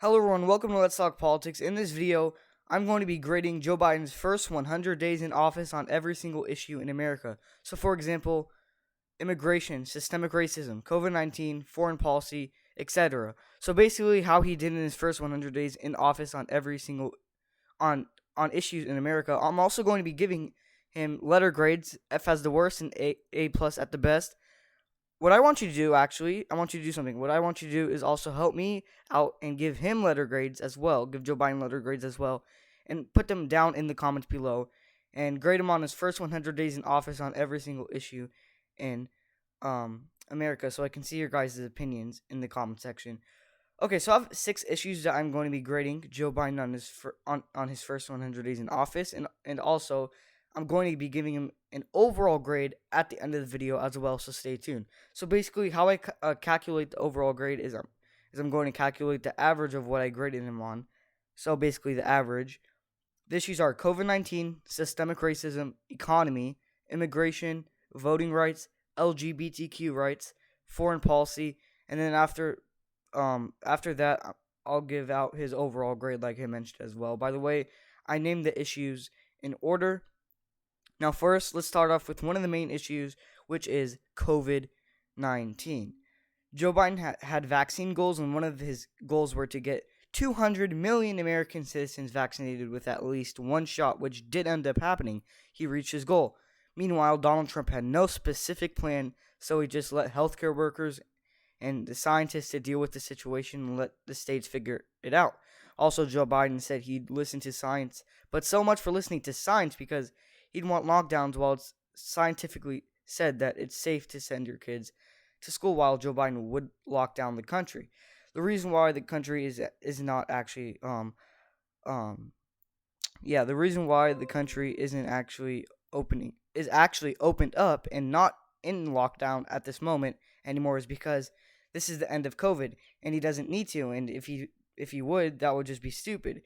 Hello everyone, welcome to Let's Talk Politics. In this video, I'm going to be grading Joe Biden's first 100 days in office on every single issue in America. So for example, immigration, systemic racism, COVID-19, foreign policy, etc. So basically how he did in his first 100 days in office on every single on issues in America. I'm also going to be giving him letter grades, F as the worst and A plus at the best. What I want you to do, I want you to do something. What I want you to do is also help me out and give him letter grades as well. Give Joe Biden letter grades as well. And put them down in the comments below. And grade him on his first 100 days in office on every single issue in America. So I can see your guys' opinions in the comment section. Okay, so I have 6 issues that I'm going to be grading Joe Biden on his first 100 days in office. And also, I'm going to be giving him an overall grade at the end of the video as well, so stay tuned. So basically, how I calculate the overall grade is I'm going to calculate the average of what I graded him on. So basically, the average. The issues are COVID-19, systemic racism, economy, immigration, voting rights, LGBTQ rights, foreign policy, and then after that, I'll give out his overall grade like I mentioned as well. By the way, I named the issues in order. Now, first, let's start off with one of the main issues, which is COVID-19. Joe Biden had vaccine goals, and one of his goals were to get 200 million American citizens vaccinated with at least one shot, which did end up happening. He reached his goal. Meanwhile, Donald Trump had no specific plan, so he just let healthcare workers and the scientists to deal with the situation and let the states figure it out. Also, Joe Biden said he'd listen to science, but so much for listening to science, because he'd want lockdowns while it's scientifically said that it's safe to send your kids to school, while Joe Biden would lock down the country. The reason why the country is not actually the reason why the country isn't actually opened up and not in lockdown at this moment anymore is because this is the end of COVID and he doesn't need to, and if he would, that would just be stupid.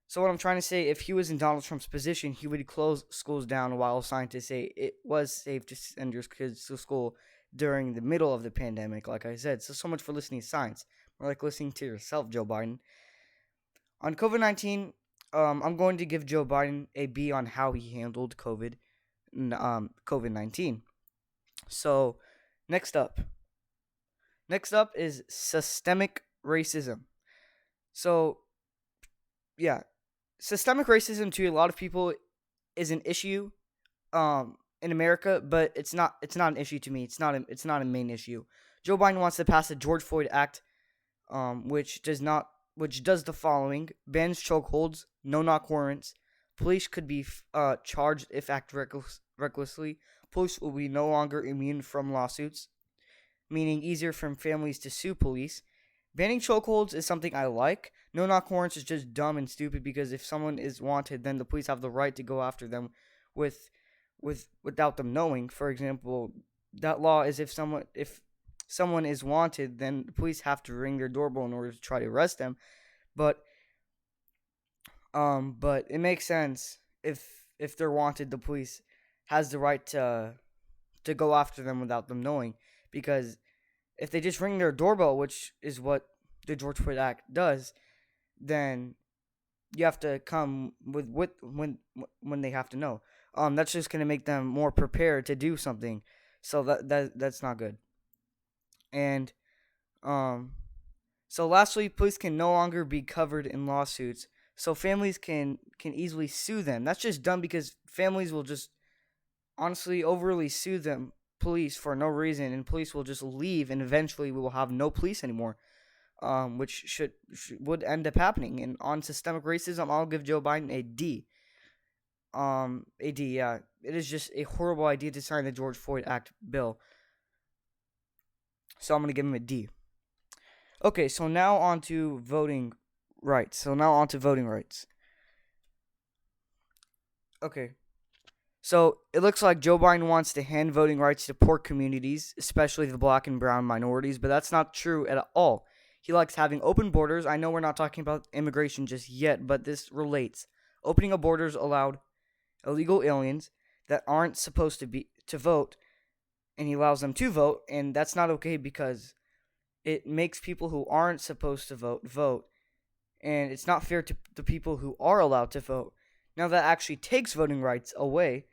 So what I'm trying to say, if he was in Donald Trump's position, he would close schools down while scientists say it was safe to send your kids to school during the middle of the pandemic, like I said. So much for listening to science. More like listening to yourself, Joe Biden. On COVID-19, I'm going to give Joe Biden a B on how he handled COVID-19. So, next up is systemic racism. So, yeah. Systemic racism to a lot of people is an issue in America, but it's not an issue to me. It's not a main issue. Joe Biden wants to pass the George Floyd Act, which does the following: bans chokeholds, no-knock warrants. Police could be charged if act recklessly. Police will be no longer immune from lawsuits, meaning easier for families to sue police. Banning chokeholds is something I like. No-knock warrants is just dumb and stupid, because if someone is wanted, then the police have the right to go after them without them knowing. For example, that law is if someone is wanted, then the police have to ring their doorbell in order to try to arrest them. But it makes sense if they're wanted, the police has the right to go after them without them knowing, because if they just ring their doorbell, which is what the George Floyd Act does, then you have to come with when they have to know. That's just gonna make them more prepared to do something. So that's not good. And so lastly, police can no longer be covered in lawsuits, so families can easily sue them. That's just dumb, because families will just honestly overly sue them police for no reason, and police will just leave, and eventually we will have no police anymore, which would end up happening. And on systemic racism, I'll give Joe Biden a D. Yeah. It is just a horrible idea to sign the George Floyd Act bill. So I'm going to give him a D. Okay, so now on to voting rights. Okay. So it looks like Joe Biden wants to hand voting rights to poor communities, especially the black and brown minorities, but that's not true at all. He likes having open borders. I know we're not talking about immigration just yet, but this relates. Opening of borders allowed illegal aliens that aren't supposed to vote, and he allows them to vote, and that's not okay, because it makes people who aren't supposed to vote. and it's not fair to the people who are allowed to vote. Now, that actually takes voting rights away